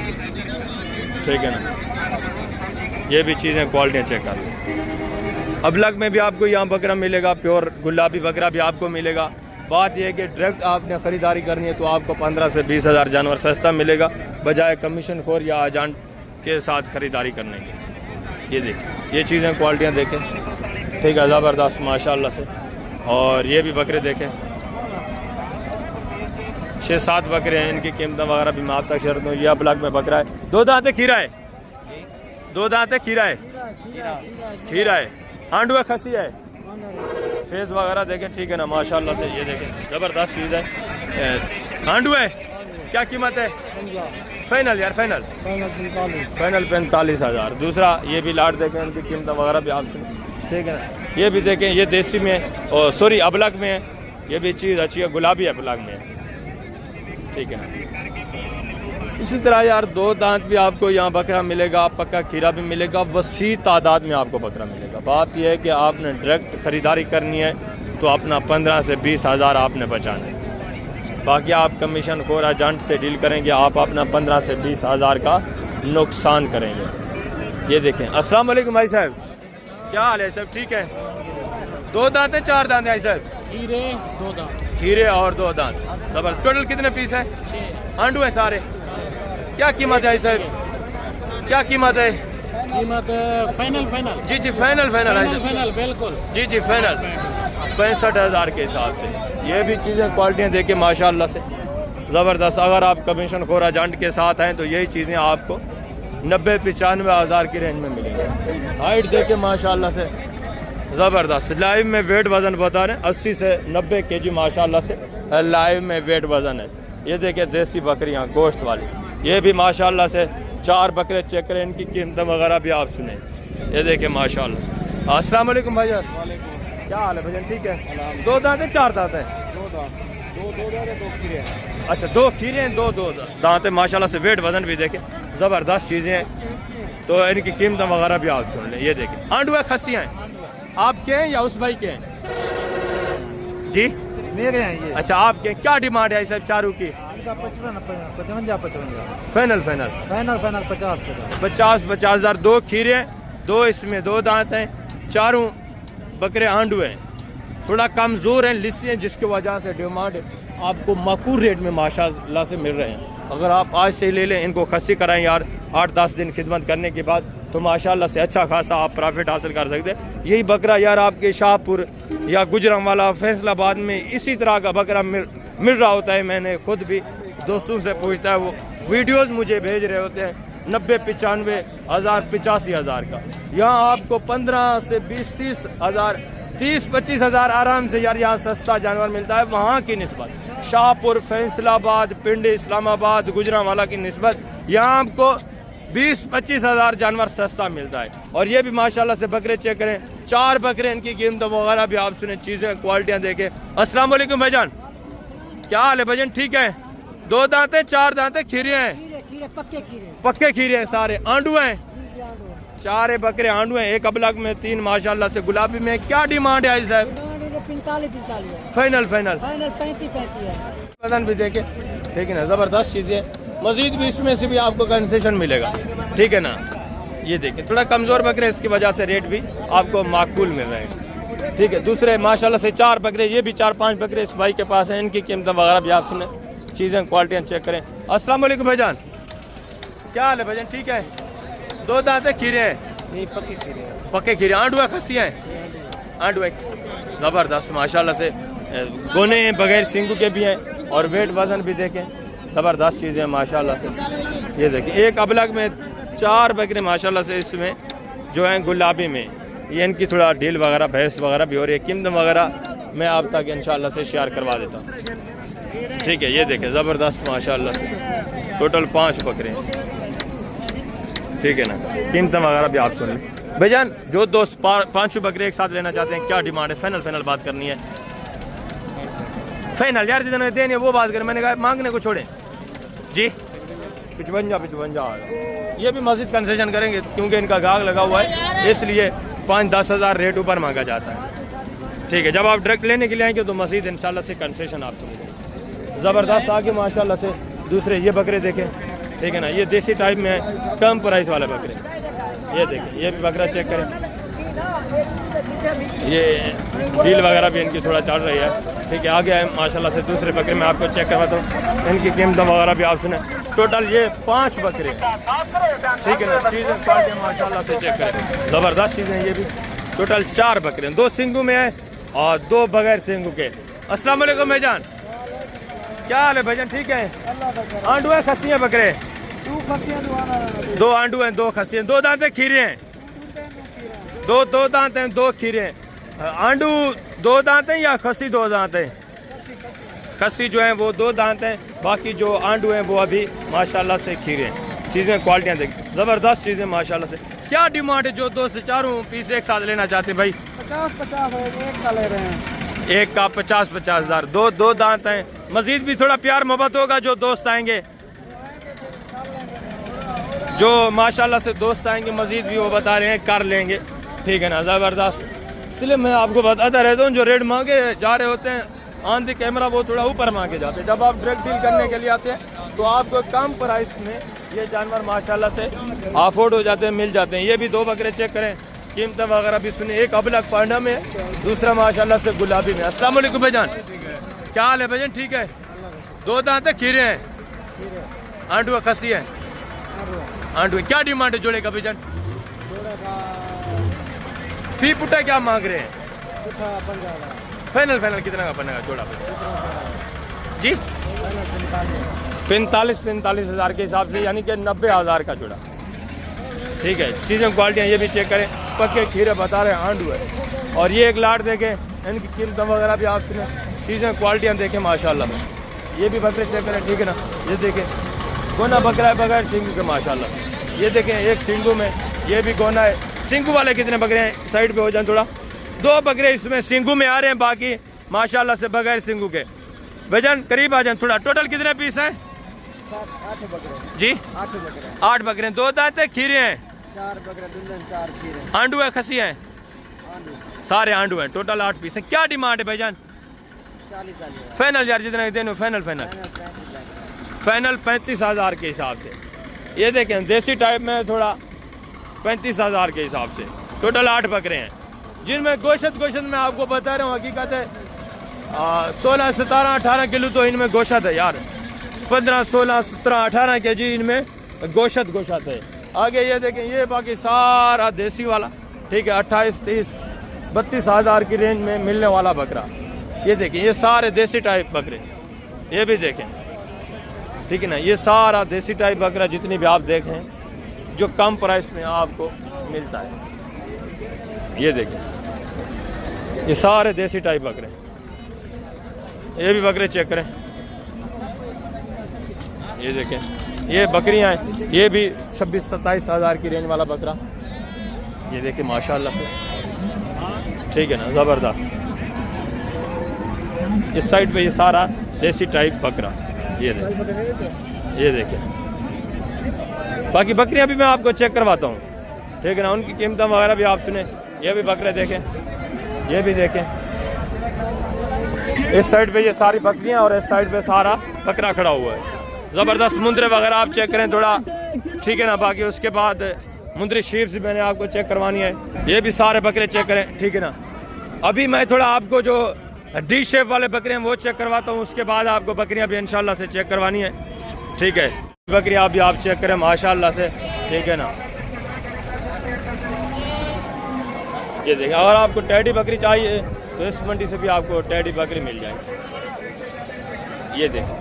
ठीक है ना। ये भी चीज़ें क्वालिटियाँ चेक कर लें। अबलग में भी आपको यहाँ बकरा मिलेगा, प्योर गुलाबी बकरा भी आपको मिलेगा। बात यह है कि डायरेक्ट आपने ख़रीदारी करनी है तो आपको 15 से 20 हज़ार जानवर सस्ता मिलेगा, बजाय कमीशन खोर या एजेंट के साथ ख़रीदारी करने के। ये देखिए ये चीज़ें क्वालिटियाँ देखें, ठीक है, ज़बरदस्त माशाल्लाह से। और ये भी बकरे देखें, 6-7 बकरे हैं, इनकी कीमतें वगैरह भी मैं आप तक शेयर दूँ। ये अबलग में बकरा है, 2 दांत खीरा है, 2 दांत खीरा है, खीरा है, आंडू है, खसी है, फेस वगैरह देखें, ठीक है ना माशाल्लाह से। ये देखें ज़बरदस्त चीज़ है, आंडू है। क्या कीमत है फाइनल यार? फाइनल 45 हज़ार। दूसरा ये भी लाट देखें, इनकी कीमत वगैरह भी आप सुने, ठीक है ना। ये भी देखें, ये देसी में है, और सॉरी अबलग में है। ये भी चीज़ अच्छी है, गुलाबी अबलग में है, ठीक है ना। इसी तरह यार 2 दांत भी आपको यहाँ बकरा मिलेगा, पक्का खीरा भी मिलेगा, वसी तादाद में आपको बकरा मिलेगा। बात यह है कि आपने डायरेक्ट ख़रीदारी करनी है तो अपना 15 से 20 हज़ार आपने बचाना है। बाकी आप कमीशन खोर एजेंट से डील करेंगे, आप अपना 15 से 20 हज़ार का नुकसान करेंगे। ये देखें, अस्सलाम वालेकुम भाई साहब, क्या हाल है सब? ठीक है। 2 दांत है, 4 दांत है भाई साहब? खीरे 2 दांत, खीरे और 2 दांत, जबरदस्त। टोटल कितने पीस है? 6 आंडू है सारे। क्या कीमत है सर? क्या कीमत है? कीमत फाइनल जी जी फाइनल है फाइनल बिल्कुल जी जी फाइनल 65 हज़ार के हिसाब से। ये भी चीज़ें क्वालिटियाँ देखें माशाल्लाह से ज़बरदस्त। अगर आप कमीशन खोर एजेंट के साथ हैं तो यही चीज़ें आपको 90-95 हज़ार की रेंज में मिलेंगी। हाइट देखें माशाल्लाह से ज़बरदस्त। लाइव में वेट वज़न बता रहे हैं 80 से 90 kg माशाल्लाह से लाइव में वेट वज़न है। ये देखें देसी बकरियाँ गोश्त वाली, ये भी माशाल्लाह से 4 बकरे चेक करें, इनकी कीमतें वगैरह भी आप सुने। ये देखें माशाल्लाह से। अस्सलाम वालेकुम भाईजान, क्या हाल है भाईजान? ठीक है। 2 दांत है 4 दांत है? 2 दांत, 2 खीरे हैं। अच्छा 2 खीरे हैं, 2 दांत है माशाल्लाह से। वेट वज़न भी देखें, ज़बरदस्त चीज़ें हैं। तो इनकी कीमतें वगैरह भी आप सुन लें। ये देखें आंडू है, खस्सियाँ हैं। आपके हैं या उस भाई के हैं? जी मेरे हैं ये। अच्छा आपके हैं। क्या डिमांड है सर चारू की? 55 फाइनल फाइनल 50 50 हज़ार। 2 खीरे हैं, 2 इसमें 2 दांत हैं, चारों बकरे आंडू हैं, थोड़ा कमज़ोर हैं, लिस्सी हैं, जिसकी वजह से डिमांड आपको माकूल रेट में माशाल्लाह से मिल रहे हैं। अगर आप आज से ही ले लें, इनको खस्सी कराएं यार 8-10 दिन खिदमत करने के बाद, तो माशाल्लाह से अच्छा खासा आप प्रॉफिट हासिल कर सकते हैं। यही बकरा यार आपके शाहपुर या गुजरांवाला फैसलाबाद में इसी तरह का बकरा मिल रहा होता है। मैंने खुद भी दोस्तों से पूछता है, वो वीडियोस मुझे भेज रहे होते हैं 90-95 हज़ार 85 हज़ार का। यहाँ आपको 15 से 20-30 हज़ार 30-25 हज़ार आराम से यार यहाँ सस्ता जानवर मिलता है। वहाँ की निस्बत शाहपुर, फैसलाबाद, पिंडी, इस्लामाबाद, गुजरांवाला की निस्बत यहाँ आपको 20-25 हज़ार जानवर सस्ता मिलता है। और ये भी माशाल्लाह से बकरे चेक करें, 4 बकरे, इनकी कीमत वगैरह भी आप सुने, चीज़ें क्वालिटियाँ देखें। अस्सलाम वालेकुम भाईजान, क्या हाल है भाईजान? ठीक है। 2 दांत है, 4 दांत है, खीरे हैं, खीरे पक्के खीरे पक्के खीरे हैं सारे, आंडू हैं, 4 बकरे आंडू हैं, एक अबलग में 3 माशाल्लाह से गुलाबी में। क्या डिमांड है आई साहब? 45 फाइनल फाइनल 35 है। वजन भी देखे, ठीक है ना, ज़बरदस्त चीज़ें। मजीद भी इसमें से भी आपको कंसेशन मिलेगा, ठीक है ना। ये देखिए थोड़ा कमज़ोर बकरे, इसकी वजह से रेट भी आपको माकूल मिल रहे हैं, ठीक है। दूसरे माशाल्लाह से 4 बकरे, ये भी 4-5 बकरे इस भाई के पास हैं। इनकी कीमत वगैरह भी आप सुने, चीज़ें क्वालिटियाँ चेक करें। अस्सलाम वालेकुम भाईजान, क्या हाल है भाईजान? ठीक है। 2 दांत है, खीरे हैं? नहीं पक्की खीरे पक्के खीरे, आंडू है, खस्सियाँ हैं? आंडू है, ज़बरदस्त माशाल्लाह से। गोने हैं, बगैर सिंगू के भी हैं, और वेट वज़न भी देखें, ज़बरदस्त चीज़ें हैं माशाल्लाह से। ये देखें एक अबलग में 4 बकरे माशाल्लाह से इसमें जो हैं गुलाबी में। ये इनकी थोड़ा डील वगैरह भैंस वगैरह भी हो रही है, कीमत वगैरह मैं आप तक इंशाल्लाह से शेयर करवा देता हूँ, ठीक है। ये देखें ज़बरदस्त माशाल्लाह से, टोटल 5 बकरे हैं, ठीक है ना। कीमत वगैरह भी आप सुन लें भाईजान। जो दोस्त 5 बकरे एक साथ लेना चाहते हैं, क्या डिमांड है? फाइनल बात करनी है, फाइनल यार, जितने देनी है वो बात करें। मैंने कहा मांगने को छोड़ें जी। 55 ये भी मज़ीद कंसेशन करेंगे, क्योंकि इनका गाग लगा हुआ है, इसलिए 5-10 हज़ार रेट ऊपर मांगा जाता है, ठीक है। जब आप डायरेक्ट लेने के लिए आएंगे तो मज़ीद इंशाल्लाह से कंसेशन आपको मिलेगा। ज़बरदस्त आगे माशाल्लाह से दूसरे ये बकरे देखें, ठीक है ना। ये देसी टाइप में है, कम प्राइस वाले बकरे। ये देखें, ये भी बकरा चेक करें, ये डील वगैरह भी इनकी थोड़ा चल रही है, ठीक है। आगे है माशाल्लाह से दूसरे बकरे में आपको चेक करवाता हूँ, इनकी कीमत वगैरह भी आप सुने। टोटल ये 5 बकरे, ठीक है ना। चीज़ें क्वालिटी माशाल्लाह से चेक करें, ज़बरदस्त चीज़ें। ये भी टोटल 4 बकरे, 2 सिंगू में है और 2 बगैर सिंगू के। अस्सलाम वालेकुम भाईजान, क्या हाल है भाईजान? ठीक है। आंडू है, खस्सियाँ बकरे? 2 आंडू हैं, 2 खस्सियाँ, 2 दांत खीरे हैं? 2 दांत हैं, 2 खीरे हैं। आंडू 2 दांत हैं या खस्सी 2 दांत हैं? खस्सी जो हैं वो 2 दांत हैं, बाकी जो आंडू हैं वो अभी माशाल्लाह से खीरे हैं। चीज़ें क्वालिटियाँ देखिए, ज़बरदस्त चीज़ें माशाल्लाह से। क्या डिमांड है जो दोस्त 4 पीस एक साथ लेना चाहते हैं भाई? 50 एक का ले रहे हैं, एक का 50 हज़ार। 2 दांत हैं, मज़ीद भी थोड़ा प्यार मोहब्बत होगा जो दोस्त आएंगे, जो माशाल्लाह से दोस्त आएंगे मज़ीद भी वो बता रहे हैं कर लेंगे, ठीक है ना। ज़बरदस्त, इसलिए मैं आपको बताता रहता हूँ, जो रेट मांगे जा रहे होते हैं ऑन द कैमरा वो थोड़ा ऊपर मांगे जाते हैं। जब आप डायरेक्ट डील करने के लिए आते हैं तो आपको कम प्राइस में ये जानवर माशाल्लाह से अफोर्ड हो जाते हैं, मिल जाते हैं। ये भी 2 बकरे चेक करें, कीमत वगैरह भी सुनिए। एक अबलग पांडा में, दूसरा माशाल्लाह से गुलाबी में। अस्सलाम वालेकुम भाईजान, क्या हाल है भाईजान? ठीक है। 2 दांत है, खीरे हैं, आंडू खस्सी है? आंडू। क्या डिमांड है जोड़े का भाईजान? फी पुट्टा क्या मांग रहे हैं? फाइनल कितना का बनेगा जोड़ा जी? 45 हज़ार के हिसाब से, यानी कि 90 हज़ार का जोड़ा, ठीक है। चीज़ें क्वालिटियाँ ये भी चेक करें, पक्के खीरे बता रहे हैं, आंडू है। और ये एक लाट देखें, इनकी कीमत वगैरह भी आप सुने, चीज़ें क्वालिटियाँ देखें माशाल्लाह में। ये भी बकरे चेक करें, ठीक है ना। ये देखें गोना बकरा है बगैर सिंगू के माशाल्लाह। ये देखें एक सिंगू में, ये भी गोना है। सिंगू वाले कितने बकरे हैं? साइड पे हो जाए थोड़ा। 2 बकरे इसमें सिंगू में आ रहे हैं, बाकी माशाल्लाह से बगैर सिंगू के। भाईजान करीब आ जाए थोड़ा। टोटल कितने पीस हैं? 8 बकरे जी? 8 बकरे, 2 दांत है, खीरे हैं? 4 बकरे, 4 खीरे, आंडू है, खसी हैं, सारे आंडू हैं। टोटल 8 पीस हैं। क्या डिमांड है भाईजान? 40 फाइनल यार जितना देने फाइनल 35,000 के हिसाब से। ये देखें देसी टाइप में थोड़ा 35,000 के हिसाब से। टोटल 8 बकरे हैं जिनमें गोश्त मैं आपको बता रहा हूँ हकीकत है 16, 17, 18 किलो तो इनमें गोश्त है यार। 15, 16, 17, 18 के जी इनमें गोश्त है। आगे ये देखें ये बाकी सारा देसी वाला, ठीक है। 28, 30, 32,000 की रेंज में मिलने वाला बकरा। ये देखें ये सारे देसी टाइप बकरे, ये भी देखें, ठीक है ना। ये सारा देसी टाइप बकरा जितनी भी आप देखें जो कम प्राइस में आपको मिलता है। ये देखें ये सारे देसी टाइप बकरे। ये भी बकरे चेक करें, ये देखें ये बकरियां हैं। ये भी 26, 27,000 की रेंज वाला बकरा। ये देखें माशाल्लाह से, ठीक है ना, ज़बरदस्त। इस साइड पे ये सारा देसी टाइप बकरा। ये देखें, ये देखें। बाकी बकरियां भी मैं आपको चेक करवाता हूँ, ठीक है ना। उनकी कीमतें वगैरह भी आप सुने। ये भी बकरे देखें, ये भी देखें। इस साइड पे ये सारी बकरियां और इस साइड पे सारा बकरा खड़ा हुआ है। ज़बरदस्त मुंदरे वगैरह आप चेक करें थोड़ा, ठीक है ना। बाकी उसके बाद मुंदरी शीप्स भी मैंने आपको चेक करवानी है। ये भी सारे बकरे चेक करें, ठीक है ना। अभी मैं थोड़ा आपको जो डी शेप वाले बकरे हैं वो चेक करवाता हूँ, उसके बाद आपको बकरियाँ भी इंशाल्लाह से चेक करवानी है, ठीक है। बकरियाँ भी आप चेक करें माशाल्लाह से, ठीक है ना। ये देखिए, अगर आपको टैडी बकरी चाहिए तो इस मंडी से भी आपको टैडी बकरी मिल जाएगी। ये देखिए,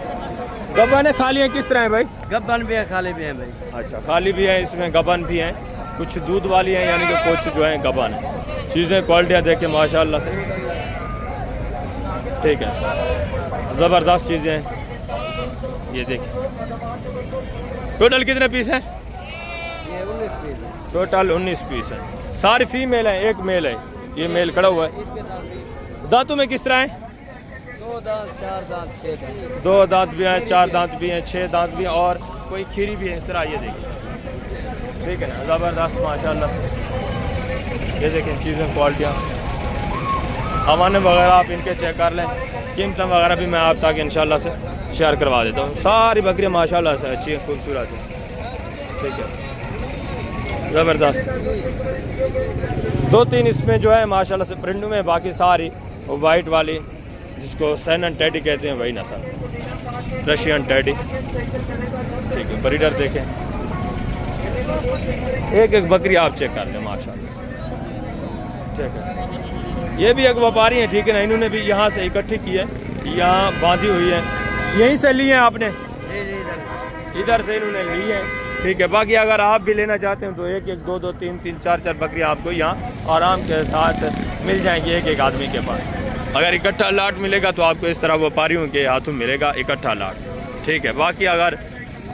गब्बन है, खाली है, किस तरह है भाई? गब्बन भी है, खाली भी है भाई। अच्छा, खाली भी है, इसमें गबन भी हैं, कुछ दूध वाली हैं, यानी कि कुछ जो है गबन है। चीज़ें क्वालिटियाँ देखें माशाल्लाह से, ठीक है, ज़बरदस्त चीज़ें हैं। ये देखिए, टोटल कितने पीस हैं? ये 19 पीस है। टोटल 19 पीस है, सारी फीमेल है, एक मेल है। ये मेल खड़ा हुआ है। दांतों में किस तरह है? 2 दांत, 4 दांत, 6 दांत। 2 दांत भी हैं, 4 दांत भी हैं, 6 दांत भी हैं, और कोई खीरी भी है इस तरह। ये देखिए, ठीक है ना, ज़बरदस्त माशाल्लाह। ये देखें चीज़ें, क्वालिटियाँ, हवाने वगैरह आप इनके चेक कर लें। कीमतें वगैरह भी मैं आप तक इंशाल्लाह से शेयर करवा देता हूँ। सारी बकरियाँ माशाल्लाह से अच्छी हैं, खूबसूरत हैं, ठीक है, ज़बरदस्त। 2-3 इसमें जो है माशाल्लाह से प्रिंट में, बाकी सारी वाइट वाली जिसको सैनन टैडी कहते हैं वही नस्ल, रशियन टैडी, ठीक है। ब्रीडर देखें, एक एक बकरी आप चेक कर लें माशाल्लाह, ठीक है। ये भी एक व्यापारी हैं, ठीक है ना। इन्होंने भी यहाँ से इकट्ठी की है, यहाँ बांधी हुई है, यहीं से ली है आपने? इधर से इन्होंने ली है, ठीक है। बाकी अगर आप भी लेना चाहते हैं तो 1-1, 2-2, 3-3, 4-4 बकरियाँ आपको यहाँ आराम के साथ मिल जाएंगी एक एक आदमी के पास। अगर इकट्ठा लाट मिलेगा तो आपको इस तरह व्यापारियों के हाथों मिलेगा इकट्ठा लाट, ठीक है। बाकी अगर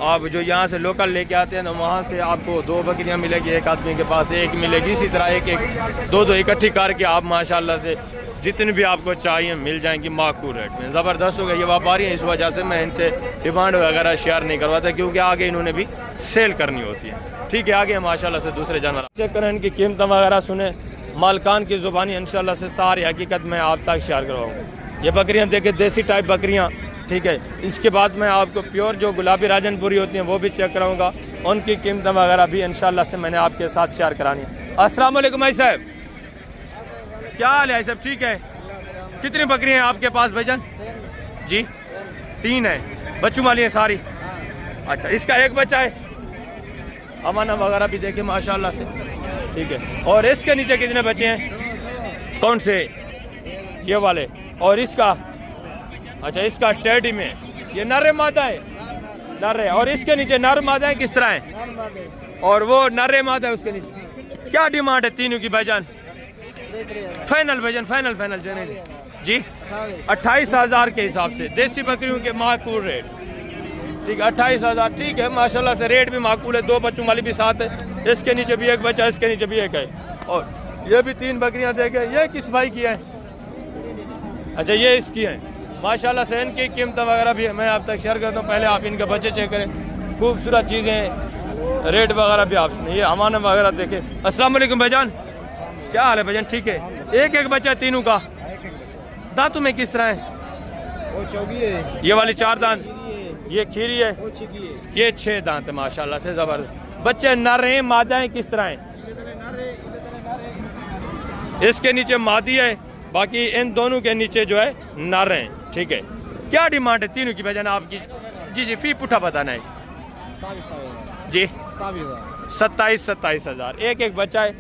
आप जो यहाँ से लोकल लेके आते हैं तो वहाँ से आपको 2 बकरियाँ मिलेगी एक आदमी के पास, 1 मिलेगी। इसी तरह 1-1, 2-2 इकट्ठी करके आप माशाल्लाह से जितनी भी आपको चाहिए मिल जाएंगी माकूल रेट में। ज़बरदस्त हो गया। ये व्यापारी हैं, इस वजह से मैं इनसे डिमांड वगैरह शेयर नहीं करवाता, क्योंकि आगे इन्होंने भी सेल करनी होती है, ठीक है। आगे माशाल्लाह से दूसरे जानवर चेक करें, इनकी कीमत वगैरह सुने, मालकान की ज़ुबानी इंशाल्लाह से सारी हकीकत मैं आप तक शेयर करवाऊँगा। ये बकरियाँ देखें, देसी टाइप बकरियाँ, ठीक है। इसके बाद मैं आपको प्योर जो गुलाबी राजनपुरी होती हैं वो भी चेक कराऊँगा, उनकी कीमत वगैरह भी इंशाल्लाह से मैंने आपके साथ शेयर करानी है। अस्सलाम वालेकुम भाई साहब, क्या हाल है सब? ठीक है। कितनी बकरियां हैं आपके पास भाईजान? जी 3 है, बच्चों वाली हैं सारी? अच्छा, इसका एक बच्चा है, अमाना वगैरह भी देखे माशाल्लाह से, ठीक है। और इसके नीचे कितने बच्चे हैं? कौन से? ये वाले। और इसका? अच्छा, इसका टैडी में ये नर मादा है? नर है। और इसके नीचे नर मादा है किस तरह है? और वो नर मादा है उसके नीचे। क्या डिमांड है तीनों की भाईजान? फाइनल भाईजान, फाइनल जी 28,000 के हिसाब से, देसी बकरियों के माकूल रेट, ठीक है। 28,000, ठीक है माशाल्लाह से, रेट भी माकूल है। 2 बच्चों वाली भी साथ है, इसके नीचे भी एक बच्चा, इसके नीचे भी एक है। और ये भी 3 बकरियां देखे। ये किस भाई की है? अच्छा, ये इसकी है माशाल्लाह से। इनकी कीमत वगैरह भी मैं आप तक शेयर करता हूँ। पहले आप इनके बच्चे चेक करें, खूबसूरत चीज़ें, रेट वगैरह भी आप सुनिए। ये अमाना वगैरह देखे। अस्सलाम वालेकुम भाईजान, क्या हाल है भाईजान? ठीक है। एक बच्चा तीनों का। दांतों में किस तरह है? वो चौगी है, ये वाली 4 दांत, ये खीरी है, वो चिकी है, ये 6 दांत है माशाल्लाह से, जबरदस्त। बच्चे नर हैं, मादाएं किस तरह हैं? इसके नीचे मादी है, बाकी इन दोनों के नीचे जो है नर हैं, ठीक है। क्या डिमांड है तीनों की भाईजान आपकी? जी फी पुठा बताना है जी। 27,000 एक बच्चा है,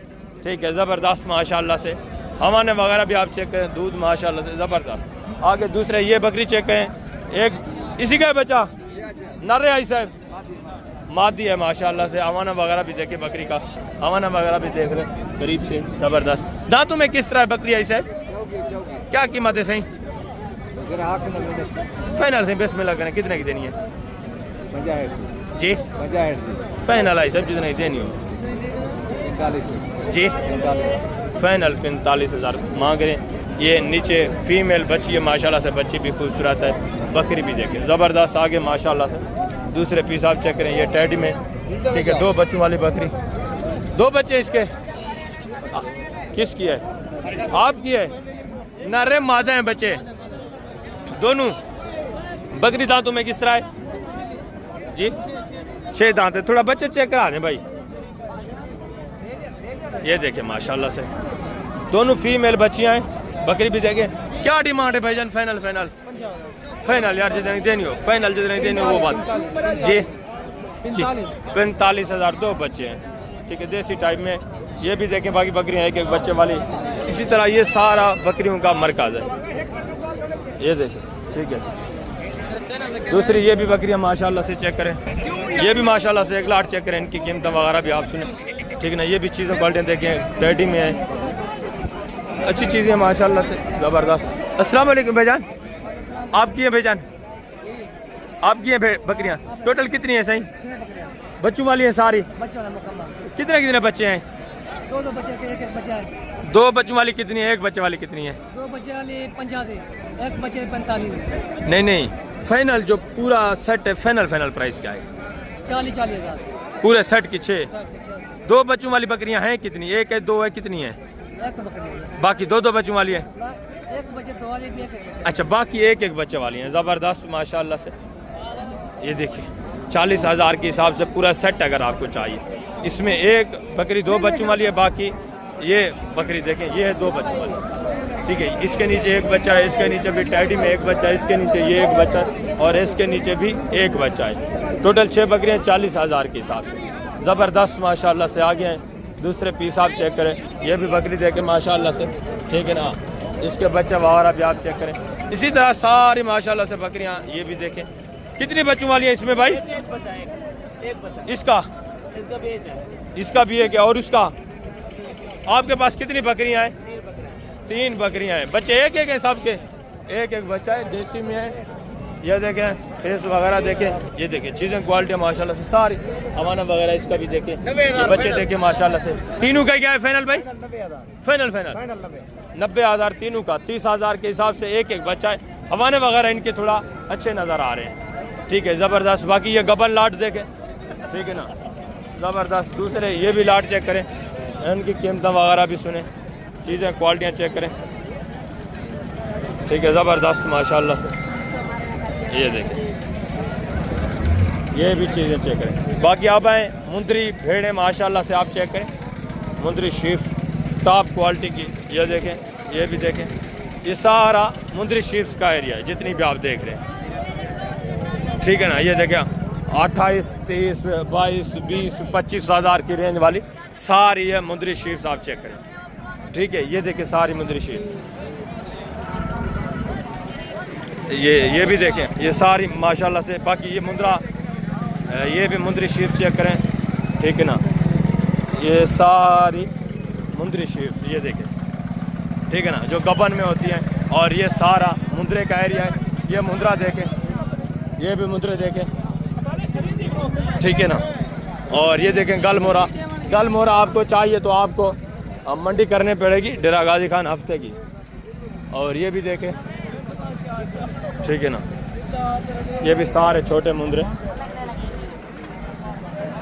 ठीक है। ज़बरदस्त माशाल्लाह से। हवाने वगैरह भी आप चेक करें, दूध माशाल्लाह से ज़बरदस्त। आगे दूसरे ये बकरी चेक करें, एक इसी का बच्चा नर है साहब, मादी है माशाल्लाह से। हवाना वगैरह भी देखे बकरी का, हवाना वगैरह भी देख रहे करीब से, ज़बरदस्त। दांतों में किस तरह बकरी है साहब? क्या कीमत है सही? फाइनल से बिस्मिल्लाह करें, कितने की देनी है जी? फाइनल है सब जितने की देनी हो जी। फाइनल 45,000 मांग रहे हैं। ये नीचे फीमेल बच्ची है माशाल्लाह से, बच्ची भी खूबसूरत है, बकरी भी देखें ज़बरदस्त। आगे माशाल्लाह से दूसरे पीस आप चेक करें, ये टैडी में, ठीक है। 2 बच्चों वाली बकरी, 2 बच्चे इसके किसकी है? आपकी है? नर मादा हैं बच्चे दोनों। बकरी दांतों में किस तरह है जी? 6 दांत है। थोड़ा बच्चे चेक करा दें भाई। ये देखें माशाल्लाह से दोनों फीमेल बच्चियां हैं। बकरी भी देखें। क्या डिमांड है भाईजान? फाइनल फाइनल फाइनल यार, जितनी देनी हो फाइनल, जितनी देनी हो वो बात जी। 45,000 2 बच्चे हैं। ठीक है, देसी टाइप में। ये भी देखें बाकी बकरियां एक एक बच्चे वाली। इसी तरह ये सारा बकरियों का मरकज है। ये देखें, ठीक है। दूसरी ये भी बकरियां माशाल्लाह से चेक करें। ये भी माशाल्लाह से 1 लाख चेक करें। इनकी कीमत वगैरह भी आप सुने, ठीक है ना। ये भी चीज़ें क्वालिटी देखें, टेडी में है, अच्छी चीज़ें माशाल्लाह से ज़बरदस्त। अस्सलाम वालेकुम भाईजान, आपकी है भाईजान? आपकी है बकरियां? टोटल कितनी है सही? बच्चों वाली है सारी? कितने कितने बच्चे हैं? 2 बच्चे के एक बच्चा है। 2 बच्चों वाली कितनी है? 1 बच्चे वाली कितनी है? 2 बच्चे वाली 50 है, 1 बच्चे 45। नहीं नहीं, फाइनल जो पूरा सेट है, फाइनल प्राइस क्या है? 40,000 पूरे सेट की 6। 2 बच्चों वाली बकरियां हैं कितनी? 1 है, 2 है, कितनी है? 1 बकरी। बाकी 2 बच्चों वाली है? 1 बच्चे 2 वाली भी 1 बच्चे। अच्छा, बाकी 1 बच्चे वाली हैं। ज़बरदस्त माशाल्लाह से। ये देखिए 40,000 के हिसाब से पूरा सेट अगर आपको चाहिए। इसमें 1 बकरी 2 बच्चों वाली है। बाकी ये बकरी देखें, ये है 2 बच्चों वाली। ठीक है, इसके नीचे 1 बच्चा है, इसके नीचे भी टैडी में 1 बच्चा है, इसके नीचे ये 1 बच्चा है और इसके नीचे भी 1 बच्चा है। टोटल 6 बकरियाँ 40,000 के हिसाब से। ज़बरदस्त माशाल्लाह से आगे हैं। दूसरे पीस आप चेक करें। ये भी बकरी देखें माशाल्लाह से, ठीक है ना। इसके बच्चे वगैरह भी आप चेक करें। इसी तरह सारी माशाल्लाह से बकरियाँ ये भी देखें। कितनी बच्चों वाली है इसमें भाई? 1 बच्चा है, 1 बच्चा। इसका भी है, इसका भी है क्या? और इसका? आपके पास कितनी बकरियां हैं? 3 बकरियां हैं। बच्चे एक एक है सबके? 1 बच्चा है। देसी में है। ये देखें, फेस वगैरह देखें। ये देखें चीज़ें क्वालिटी माशाल्लाह से सारी। हवाना वगैरह इसका भी देखें। ये बच्चे देखें माशाल्लाह से। तीनों का क्या है फाइनल भाई? 90,000 फाइनल 90,000 तीनों का। 30,000 के हिसाब से 1 बच्चा है। हवाने वगैरह इनके थोड़ा अच्छे नज़र आ रहे हैं। ठीक है, ज़बरदस्त। बाकी ये गबन लाट देखें, ठीक है ना, ज़बरदस्त। दूसरे ये भी लाट चेक करें, इनकी कीमत वगैरह भी सुने, चीज़ें क्वालिटियाँ चेक करें। ठीक है, ज़बरदस्त माशाल्लाह से। ये देखें, ये भी चीज़ें चेक करें। बाकी आप आए मुंदरी भेड़ें माशाल्लाह से आप चेक करें। मुंदरी शीप टॉप क्वालिटी की। ये देखें, ये भी देखें। ये सारा मुंदरी शीप्स का एरिया है जितनी भी आप देख रहे हैं, ठीक है ना। ये देखें 28, 30, 22, 20, 25,000 की रेंज वाली सारी है मुंदरी शीप्स आप चेक करें। ठीक है, ये देखें सारी मुंदरी शीप्स। ये भी देखें, ये सारी माशाल्लाह से। बाकी ये मुंद्रा, ये भी मुंदरी शीप चेक करें, ठीक है ना। ये सारी मुंदरी शीप ये देखें, ठीक है ना, जो गबन में होती हैं। और ये सारा मुंद्रे का एरिया है। ये मुंद्रा देखें, ये भी मुंद्रे देखें, ठीक है ना। और ये देखें गलमोरा। गलमोरा आपको चाहिए तो आपको मंडी करने पड़ेगी डेरा गाजी खान हफ्ते की। और ये भी देखें, ठीक है ना। ये भी सारे छोटे मुंद्रे,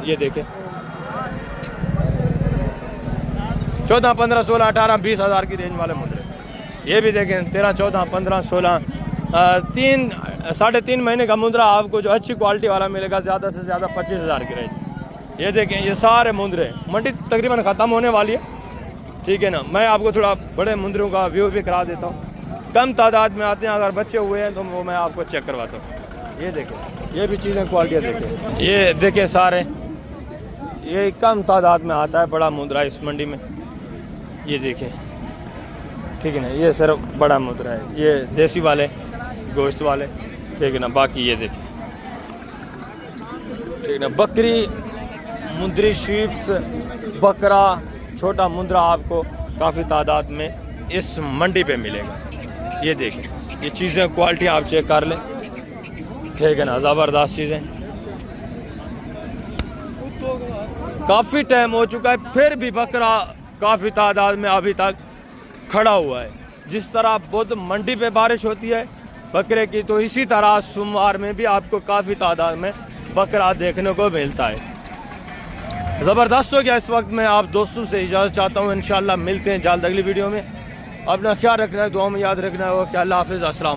ये देखें 14, 15, 16, 18, 20,000 की रेंज वाले मुंद्रे। ये भी देखें 13, 14, 15, 16, 3, 3.5 महीने का मुंद्रा आपको जो अच्छी क्वालिटी वाला मिलेगा ज़्यादा से ज़्यादा 25,000 की रेंज। ये देखें, ये सारे मुंद्रे। मंडी तकरीबन ख़त्म होने वाली है, ठीक है ना। मैं आपको थोड़ा बड़े मुंद्रों का व्यू भी करा देता हूँ। कम तादाद में आते हैं, अगर बच्चे हुए हैं तो वो मैं आपको चेक करवाता हूँ। ये देखें, ये भी चीज़ें क्वालिटियाँ देखें। ये देखें सारे, ये कम तादाद में आता है बड़ा मुंद्रा इस मंडी में। ये देखें, ठीक है ना, ये सिर्फ बड़ा मुंद्रा है। ये देसी वाले गोश्त वाले, ठीक है ना। बाकी ये देखें, ठीक है ना। बकरी, मुंदरी शीप्स, बकरा, छोटा मुंद्रा आपको काफ़ी तादाद में इस मंडी पे मिलेगा। ये देखें, ये चीज़ें क्वालिटी आप चेक कर लें, ठीक है ना। ज़बरदस्त चीज़ें। काफ़ी टाइम हो चुका है, फिर भी बकरा काफ़ी तादाद में अभी तक खड़ा हुआ है। जिस तरह बुध मंडी पे बारिश होती है बकरे की, तो इसी तरह सोमवार में भी आपको काफ़ी तादाद में बकरा देखने को मिलता है। ज़बरदस्त हो गया। इस वक्त मैं आप दोस्तों से इजाज़त चाहता हूँ। इंशाअल्लाह मिलते हैं जल्द अगली वीडियो में। अपना ख्याल रखना है, दुआ में याद रखना है। ओके, अल्लाह हाफ़िज़, अस्सलाम।